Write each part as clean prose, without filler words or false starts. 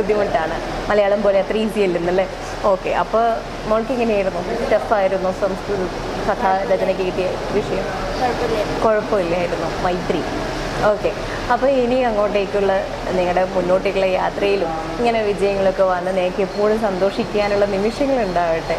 ബുദ്ധിമുട്ടാണ്. മലയാളം പോലെ അത്ര ഈസി അല്ലെന്നല്ലേ? ഓക്കെ, അപ്പോൾ മോൾക്ക് എങ്ങനെയായിരുന്നു? ടഫായിരുന്നു സംസ്കൃത കഥാരചനയ്ക്ക് കിട്ടിയ വിഷയം? കുഴപ്പമില്ലായിരുന്നു. മൈത്രി. ഓക്കെ, അപ്പോൾ ഇനി അങ്ങോട്ടേക്കുള്ള നിങ്ങളുടെ മുന്നോട്ടേക്കുള്ള യാത്രയിലും ഇങ്ങനെ വിജയങ്ങളൊക്കെ വന്ന് നിങ്ങൾക്ക് എപ്പോഴും സന്തോഷിക്കാനുള്ള നിമിഷങ്ങളുണ്ടാവട്ടെ.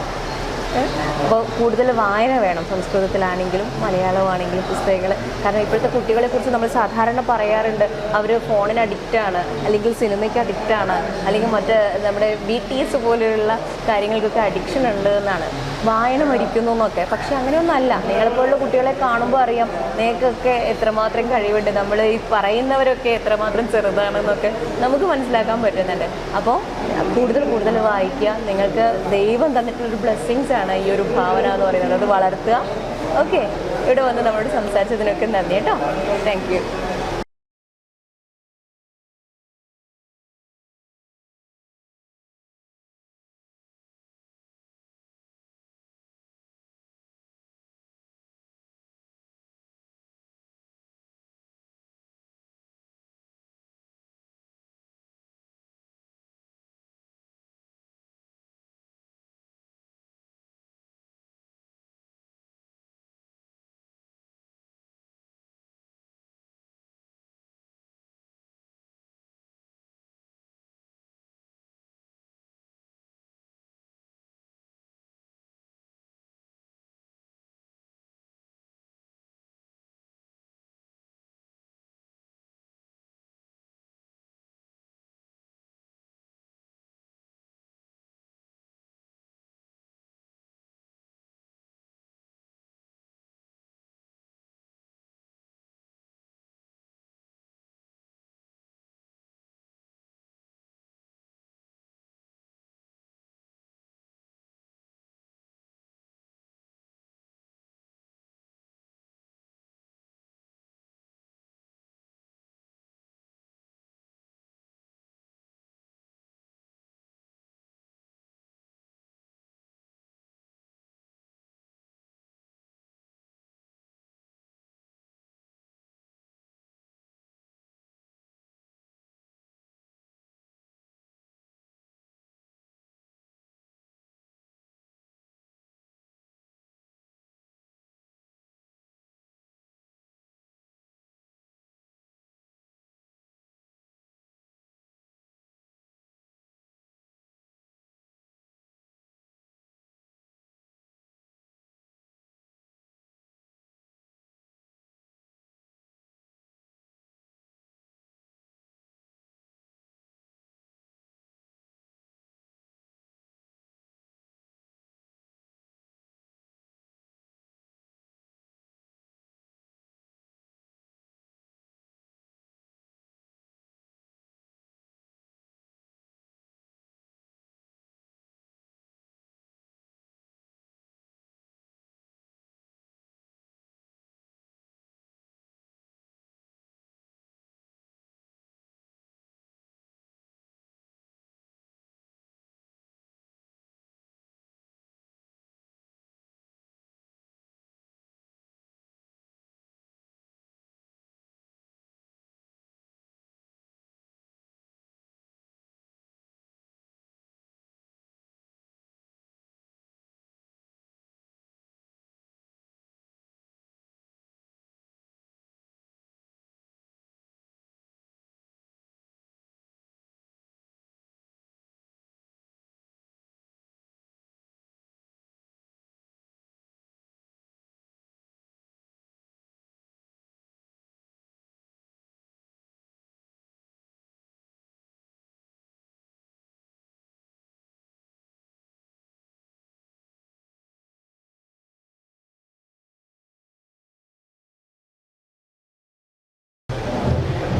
അപ്പോൾ കൂടുതൽ വായന വേണം, സംസ്കൃതത്തിലാണെങ്കിലും മലയാളമാണെങ്കിലും പുസ്തകങ്ങൾ. കാരണം ഇപ്പോഴത്തെ കുട്ടികളെക്കുറിച്ച് നമ്മൾ സാധാരണ പറയാറുണ്ട്, അവർ ഫോണിന് അഡിക്റ്റാണ്, അല്ലെങ്കിൽ സിനിമയ്ക്ക് അഡിക്റ്റാണ്, അല്ലെങ്കിൽ മറ്റ് നമ്മുടെ BTS പോലെയുള്ള കാര്യങ്ങൾക്കൊക്കെ അഡിക്ഷൻ ഉണ്ട് എന്നാണ്. വായന മരിക്കുന്നു എന്നൊക്കെ. പക്ഷെ അങ്ങനെയൊന്നുമല്ല. നിങ്ങളെപ്പോലുള്ള കുട്ടികളെ കാണുമ്പോൾ അറിയാം നിങ്ങൾക്കൊക്കെ എത്രമാത്രം കഴിവുണ്ട്, നമ്മൾ ഈ പറയുന്നവരൊക്കെ എത്രമാത്രം ചെറുതാണെന്നൊക്കെ നമുക്ക് മനസ്സിലാക്കാൻ പറ്റുന്നുണ്ട്. അപ്പോൾ കൂടുതൽ വായിക്കുക. നിങ്ങൾക്ക് ദൈവം തന്നിട്ടുള്ളൊരു ബ്ലെസ്സിങ്സ് ആണ് ഈ ഒരു ഭാവന എന്ന് പറയുന്നത്. അത് വളർത്തുക. ഓക്കെ, ഇവിടെ വന്ന് നമ്മളോട് സംസാരിച്ചതിനൊക്കെ നന്ദി കേട്ടോ. Thank you.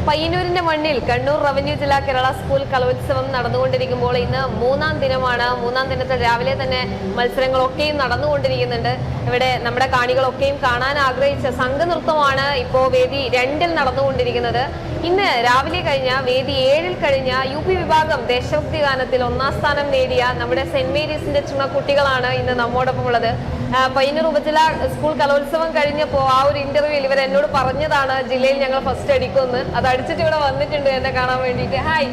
പയ്യന്നൂരിന്റെ മണ്ണിൽ കണ്ണൂർ റവന്യൂ ജില്ലാ കേരള സ്കൂൾ കലോത്സവം നടന്നുകൊണ്ടിരിക്കുമ്പോൾ ഇന്ന് മൂന്നാം ദിനമാണ്. മൂന്നാം ദിനത്തിൽ രാവിലെ തന്നെ മത്സരങ്ങളൊക്കെയും നടന്നുകൊണ്ടിരിക്കുന്നുണ്ട്. ഇവിടെ നമ്മുടെ കാണികളൊക്കെയും കാണാൻ ആഗ്രഹിച്ച സംഘനൃത്തമാണ് ഇപ്പോൾ വേദി 2-ൽ നടന്നുകൊണ്ടിരിക്കുന്നത്. ഇന്ന് രാവിലെ കഴിഞ്ഞ വേദി 7-ൽ കഴിഞ്ഞ UP വിഭാഗം ദേശഭക്തി ഗാനത്തിൽ 1ാം സ്ഥാനം നേടിയ നമ്മുടെ സെന്റ് മേരീസിന്റെ ചുണക്കുട്ടികളാണ് ഇന്ന് നമ്മോടൊപ്പം ഉള്ളത്. പയ്യന്നൂർ ഉപജില്ല സ്കൂൾ കലോത്സവം കഴിഞ്ഞപ്പോൾ ആ ഒരു ഇന്റർവ്യൂവിൽ ഇവർ എന്നോട് പറഞ്ഞതാണ് ജില്ലയിൽ ഞങ്ങൾ ഫസ്റ്റ് അടിക്കുമെന്ന്. അത് അടിച്ചിട്ട് ഇവിടെ വന്നിട്ടുണ്ട് എന്നെ കാണാൻ വേണ്ടിയിട്ട്. ഹായ്.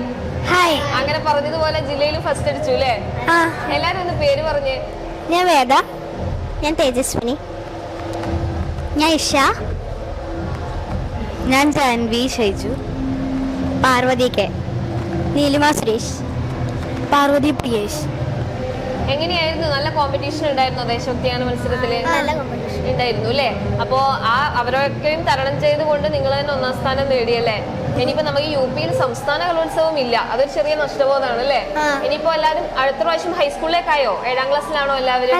ഹായ്. അങ്ങനെ പറഞ്ഞതുപോലെ ജില്ലയിലും ഫസ്റ്റ് അടിച്ചു അല്ലേ? എല്ലാരും ഒന്ന് പേര് പറഞ്ഞേ. ഞാൻ വേദ. ഞാൻ തേജസ്വിനി. ഞാൻ ഇഷ. ഞാൻ ജാൻവി ഷൈജു. പാർവതി കെ. നീലിമ സുരേഷ്. പാർവതി പ്രിയേഷ്. എങ്ങനെയായിരുന്നു? നല്ല കോമ്പറ്റീഷൻ ഉണ്ടായിരുന്നു ദേശഭക്തിഗാന മത്സരത്തില്? ഉണ്ടായിരുന്നു അല്ലേ? അപ്പോ ആ അവരൊക്കെയും തരണം ചെയ്തുകൊണ്ട് നിങ്ങൾ തന്നെ ഒന്നാം സ്ഥാനം നേടിയല്ലേ? ഇനിയിപ്പോ നമുക്ക് യുപിയിൽ സംസ്ഥാന കലോത്സവം ഇല്ല, അതൊരു ചെറിയ നഷ്ടബോധമാണ് അല്ലേ? ഇനിയിപ്പോ എല്ലാവരും അടുത്ത പ്രാവശ്യം ഹൈസ്കൂളിലേക്കായോ? 7ാം ക്ലാസ്സിലാണോ എല്ലാവരും?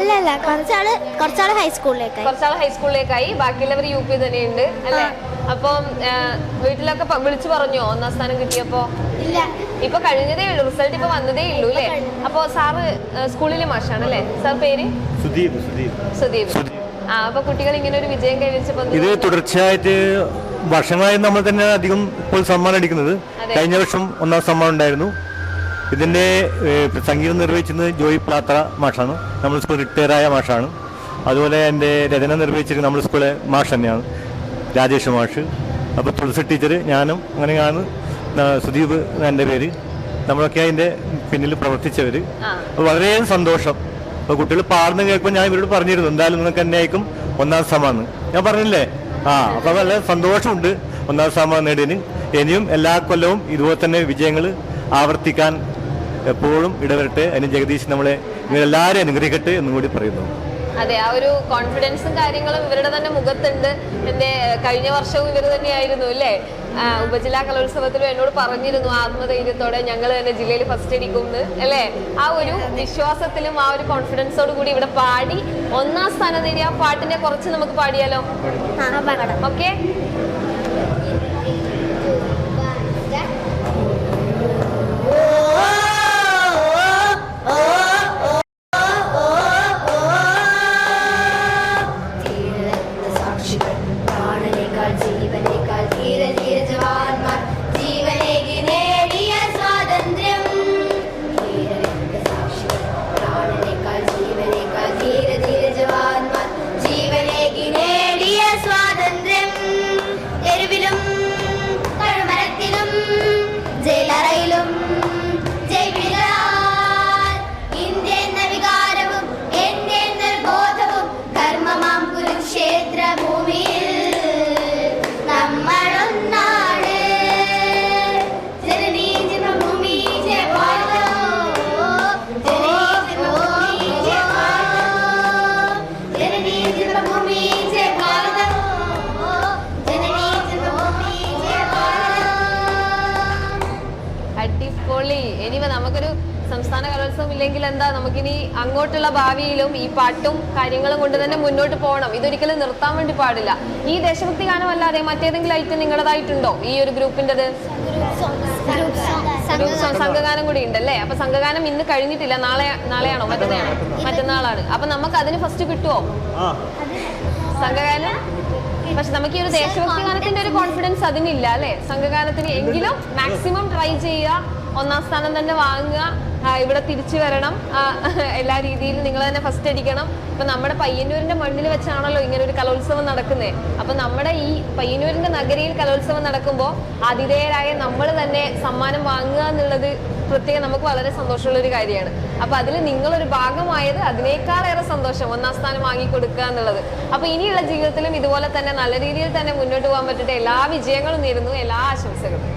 കുറച്ചാള് ഹൈസ്കൂളിലേക്കായി, ബാക്കിയുള്ളവർ യുപി തന്നെയുണ്ട് അല്ലേ? അപ്പം വീട്ടിലൊക്കെ വിളിച്ചു പറഞ്ഞോ ഒന്നാം സ്ഥാനം കിട്ടിയപ്പോ? ഇപ്പൊ കഴിഞ്ഞതേ ഉള്ളൂ, റിസൾട്ട് ഇപ്പൊ വന്നതേ ഉള്ളൂ അല്ലേ? അപ്പൊ സാറ് സ്കൂളിലെ മാഷാണ് അല്ലേ? സാർ പേര് സുദീപ്. അപ്പൊ കുട്ടികൾ ഇങ്ങനെ ഒരു വിജയം കൈവരിച്ചപ്പോ ഇത് തുടർച്ചയായിട്ട് വർഷങ്ങളായി നമ്മൾ തന്നെ അധികം ഇപ്പോൾ സമ്മാനം അടിക്കുന്നത്. കഴിഞ്ഞ വർഷം 1ാം സമ്മാനം ഉണ്ടായിരുന്നു. ഇതിന്റെ സംഗീതം നിർവഹിച്ചത് ജോയി പ്ലാത്ര മാഷാണ്, നമ്മൾ സ്കൂൾ റിട്ടയറായ മാഷാണ്. അതുപോലെ എൻ്റെ രചന നിർവഹിച്ചിട്ട് നമ്മുടെ സ്കൂളിലെ മാഷ് തന്നെയാണ്, രാജേഷ് മാഷ്. അപ്പോൾ തുളസി ടീച്ചർ, ഞാനും, അങ്ങനെയാണ് സുദീപ് എൻ്റെ പേര്. നമ്മളൊക്കെ അതിൻ്റെ പിന്നിൽ പ്രവർത്തിച്ചവർ. വളരെ സന്തോഷം. അപ്പോൾ കുട്ടികൾ പാടുന്ന കേൾക്കുമ്പോൾ ഞാൻ ഇവരോട് പറഞ്ഞിരുന്നു, എന്തായാലും നിങ്ങൾക്ക് തന്നെ ആയിരിക്കും 1ാം സമ്മാനം ഞാൻ പറഞ്ഞില്ലേ. അപ്പോൾ വളരെ സന്തോഷമുണ്ട് 1ാം സമ്മാനം നേടിയതിന്. ഇനിയും എല്ലാ കൊല്ലവും ഇതുപോലെ തന്നെ വിജയങ്ങൾ ആവർത്തിക്കാൻ എപ്പോഴും ഇടവരട്ടെ. അതിന് ജഗദീഷ് നമ്മളെ നിങ്ങളെല്ലാവരും അനുഗ്രഹിക്കട്ടെ എന്നും കൂടി പറയുന്നു. അതെ, ആ ഒരു കോൺഫിഡൻസും കാര്യങ്ങളും ഇവരുടെ തന്നെ മുഖത്തുണ്ട്. എന്റെ കഴിഞ്ഞ വർഷവും ഇവർ തന്നെയായിരുന്നു അല്ലേ? ഉപജില്ലാ കലോത്സവത്തിലും എന്നോട് പറഞ്ഞിരുന്നു ആത്മധൈര്യത്തോടെ ഞങ്ങൾ തന്നെ ജില്ലയിൽ ഫസ്റ്റ് അടിക്കുമെന്ന് അല്ലേ? ആ ഒരു വിശ്വാസത്തിലും ആ ഒരു കോൺഫിഡൻസോട് കൂടി ഇവിടെ പാടി 1ാം സ്ഥാനം നേടിയ ആ പാട്ടിനെ കുറച്ച് നമുക്ക് പാടിയാലോ? ഓക്കെ. നമുക്കൊരു സംസ്ഥാന കലോത്സവം ഇല്ലെങ്കിൽ എന്താ, നമുക്കിനി അങ്ങോട്ടുള്ള ഭാവിയിലും ഈ പാട്ടും കാര്യങ്ങളും കൊണ്ട് തന്നെ മുന്നോട്ട് പോകണം. ഇതൊരിക്കലും നിർത്താൻ വേണ്ടി പാടില്ല. ഈ ദേശഭക്തി ഗാനം അല്ലാതെ മറ്റേതെങ്കിലും ഐറ്റം നിങ്ങളതായിട്ടുണ്ടോ? ഈ ഒരു ഗ്രൂപ്പിൻ്റെത് സംഘഗാനം കൂടി ഉണ്ടല്ലേ? അപ്പൊ സംഘഗാനം ഇന്ന് കഴിഞ്ഞിട്ടില്ല, നാളെയാണോ മറ്റന്നാളാണ്. അപ്പൊ നമുക്ക് അതിന് ഫസ്റ്റ് കിട്ടുമോ സംഘഗാനം? പക്ഷെ നമുക്ക് ഈ ഒരു ദേശഭക്തി ഗാനത്തിന്റെ ഒരു കോൺഫിഡൻസ് അതിനില്ല അല്ലെ? സംഘഗാനത്തിന് എങ്കിലും മാക്സിമം ട്രൈ ചെയ്യുക, 1ാം സ്ഥാനം തന്നെ വാങ്ങുക, ഇവിടെ തിരിച്ചു വരണം, എല്ലാ രീതിയിലും നിങ്ങൾ തന്നെ ഫസ്റ്റ് അടിക്കണം. ഇപ്പൊ നമ്മുടെ പയ്യന്നൂരിന്റെ മണ്ണിൽ വെച്ചാണല്ലോ ഇങ്ങനെ ഒരു കലോത്സവം നടക്കുന്നത്. അപ്പൊ നമ്മുടെ ഈ പയ്യന്നൂരിന്റെ നഗരിയിൽ കലോത്സവം നടക്കുമ്പോൾ ആതിഥേയരായ നമ്മൾ തന്നെ സമ്മാനം വാങ്ങുക എന്നുള്ളത് പ്രത്യേകം നമുക്ക് വളരെ സന്തോഷമുള്ള ഒരു കാര്യമാണ്. അപ്പൊ അതിൽ നിങ്ങളൊരു ഭാഗമായത് അതിനേക്കാളേറെ സന്തോഷം, 1ാം സ്ഥാനം വാങ്ങിക്കൊടുക്കുക എന്നുള്ളത്. അപ്പൊ ഇനിയുള്ള ജീവിതത്തിലും ഇതുപോലെ തന്നെ നല്ല രീതിയിൽ തന്നെ മുന്നോട്ട് പോകാൻ പറ്റട്ടെ. എല്ലാ വിജയങ്ങളും നേരുന്നു, എല്ലാ ആശംസകളും.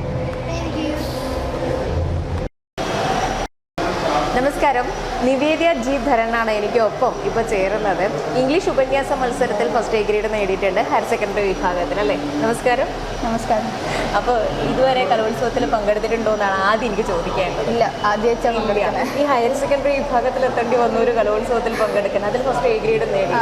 നമസ്കാരം, നിവേദ്യ ജി ധരനാണ് എനിക്കൊപ്പം ഇപ്പോൾ ചേരുന്നത്. ഇംഗ്ലീഷ് ഉപന്യാസ മത്സരത്തിൽ ഫസ്റ്റ് എ ഗ്രേഡ് നേടിയിട്ടുണ്ട്, ഹയർ സെക്കൻഡറി വിഭാഗത്തിൽ അല്ലേ? നമസ്കാരം. അപ്പോൾ ഇതുവരെ കലോത്സവത്തിൽ പങ്കെടുത്തിട്ടുണ്ടോ എന്നാണ് ആദ്യം എനിക്ക് ചോദിക്കേണ്ടത്. ഇല്ല, ആദ്യമായിട്ടാണ് ഈ ഹയർ സെക്കൻഡറി വിഭാഗത്തിൽ എത്തേണ്ടി വന്ന ഒരു കലോത്സവത്തിൽ പങ്കെടുക്കണം, അതിൽ ഫസ്റ്റ് എ ഗ്രേഡ് നേടി.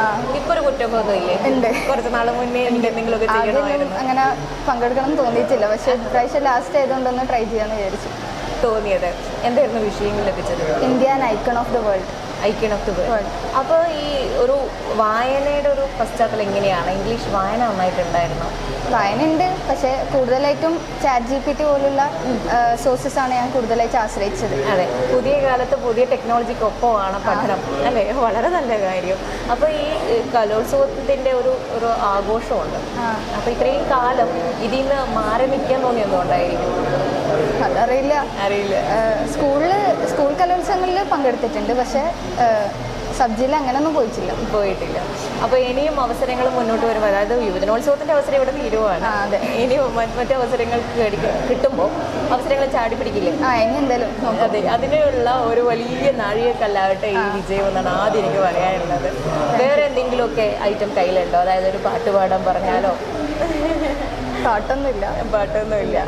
ഇപ്പോൾ ഒരു കുറ്റബോധം ഇല്ലേ? ഉണ്ട്. കുറച്ച് നാൾ മുന്നേ എനിക്ക് എന്തെങ്കിലുമൊക്കെ ചെയ്യണമായിരുന്നു. അങ്ങനെ പങ്കെടുക്കണം എന്ന് തോന്നിയിട്ടില്ല, പക്ഷേ ഇപ്രാവശ്യം ലാസ്റ്റ് ആയതുകൊണ്ടൊന്ന് ട്രൈ ചെയ്യാമെന്ന് വിചാരിച്ചു. തോന്നിയത് എന്തായിരുന്നു? വിഷയങ്ങൾ ലഭിച്ചത്? India an icon of the world. Icon of the world. അപ്പോൾ ഈ ഒരു വായനയുടെ ഒരു പശ്ചാത്തലം എങ്ങനെയാണ്? ഇംഗ്ലീഷ് വായന നന്നായിട്ടുണ്ടായിരുന്നു? വായനയുണ്ട്, പക്ഷേ കൂടുതലായിട്ടും ChatGPT പോലുള്ള സോഴ്സസ് ആണ് ഞാൻ കൂടുതലായിട്ട് ആശ്രയിച്ചത്. അതെ, പുതിയ കാലത്ത് പുതിയ ടെക്നോളജിക്കൊപ്പമാണ് പഠനം അല്ലേ? വളരെ നല്ല കാര്യം. അപ്പോൾ ഈ കലോത്സവത്തിൻ്റെ ഒരു ആഘോഷമുണ്ട്. അപ്പോൾ ഇത്രയും കാലം ഇതിൽ നിന്ന് മാറി നിൽക്കാൻ തോന്നിയൊന്നും ഉണ്ടായിരിക്കും? അതറിയില്ല. അറിയില്ല. സ്കൂൾ കലോത്സവങ്ങളിൽ പങ്കെടുത്തിട്ടുണ്ട്, പക്ഷേ സബ് ജില്ല അങ്ങനെയൊന്നും പോയിട്ടില്ല. അപ്പോൾ ഇനിയും അവസരങ്ങൾ മുന്നോട്ട് വരുമ്പോൾ, അതായത് യുവജനോത്സവത്തിൻ്റെ അവസരം ഇവിടെ തീരുവാണ്. അതെ. ഇനിയും മറ്റു അവസരങ്ങൾ കിട്ടുമ്പോൾ അവസരങ്ങൾ ചാടി പിടിക്കില്ലേ? ഇനി എന്തായാലും അതെ, അതിനുള്ള ഒരു വലിയ നാഴികക്കല്ലാവട്ടെ ഈ വിജയം എന്നാണ് ആദ്യം എനിക്ക് പറയാനുള്ളത്. വേറെ എന്തെങ്കിലുമൊക്കെ ഐറ്റം കയ്യിലുണ്ടോ? അതായത് ഒരു പാട്ട് പാടാൻ പറഞ്ഞാലോ? പാട്ടൊന്നുമില്ല.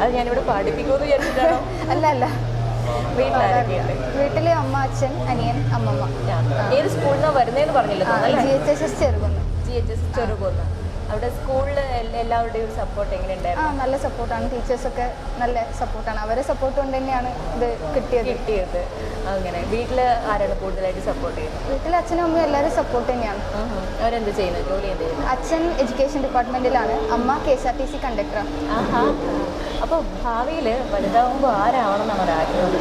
അത് ഞാനിവിടെ പാടിപ്പിക്കുമെന്ന് വിചാരിച്ചിട്ടാണോ? അല്ല. വീട്ടിലാരൊക്കെയുണ്ട്? വീട്ടില് അമ്മ, അച്ഛൻ, അനിയൻ, അമ്മമ്മ. ഏത് സ്കൂളിൽ നിന്നാണ് വരുന്നതെന്ന് പറഞ്ഞില്ല? GHS ചെറുകുന്ന്. GHS ചെറുകുന്ന്. അവിടെ സ്കൂളിൽ എല്ലാവരുടെയും സപ്പോർട്ട് എങ്ങനെയുണ്ടായിരുന്നു? നല്ല സപ്പോർട്ടാണ്. ടീച്ചേഴ്സൊക്കെ നല്ല സപ്പോർട്ടാണ്. അവരെ സപ്പോർട്ട് കൊണ്ട് തന്നെയാണ് ഇത് കിട്ടിയത്. അങ്ങനെ വീട്ടിൽ ആരാണ് കൂടുതലായിട്ട് സപ്പോർട്ട് ചെയ്യുന്നത്? വീട്ടിൽ അച്ഛനും അമ്മയും എല്ലാവരും സപ്പോർട്ട് തന്നെയാണ്. അവരെന്ത് ചെയ്യുന്നത്? ജോലി എന്ത് ചെയ്യുന്നത്? അച്ഛൻ എഡ്യൂക്കേഷൻ ഡിപ്പാർട്ട്മെന്റിലാണ്, അമ്മ KSRTC കണ്ടക്ടറാണ്. അപ്പോൾ ഭാവിയിൽ വലുതാവുമ്പോൾ ആരാവണമെന്നാണ് ഒരാഗ്രഹം?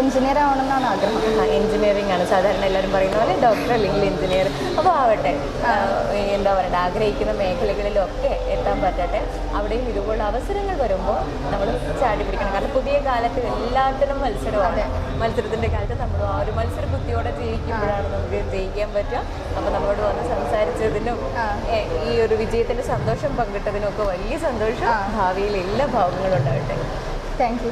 എഞ്ചിനീയർ ആവണമെന്നാണ് ആഗ്രഹം. എഞ്ചിനീയറിംഗ് ആണ് സാധാരണ എല്ലാവരും പറയുന്ന പോലെ, ഡോക്ടർ അല്ലെങ്കിൽ എഞ്ചിനീയർ. അപ്പോൾ ആവട്ടെ, എന്താ പറയുക, ആഗ്രഹിക്കുന്ന മേഖലകളിലൊക്കെ എത്താൻ പറ്റട്ടെ. അവിടെയും ഇതുപോലുള്ള അവസരങ്ങൾ വരുമ്പോൾ നമ്മൾ ചാടി പിടിക്കണം. കാരണം പുതിയ കാലത്ത് എല്ലാത്തിനും മത്സരമാണ്. മത്സരത്തിൻ്റെ കാലത്ത് നമ്മൾ ആ ഒരു മത്സര ബുദ്ധിയോടെ ജയിക്കുമ്പോഴാണ് നമുക്ക് ജയിക്കാൻ പറ്റുക. അപ്പോൾ നമ്മളോട് വന്ന് സംസാരിച്ചതിനും ഈ ഒരു വിജയത്തിൻ്റെ സന്തോഷം പങ്കിട്ടതിനും ഒക്കെ വലിയ സന്തോഷം. ഭാവിയിൽ എല്ലാ ഭാവങ്ങളും ഉണ്ടാവട്ടെ. Thank you.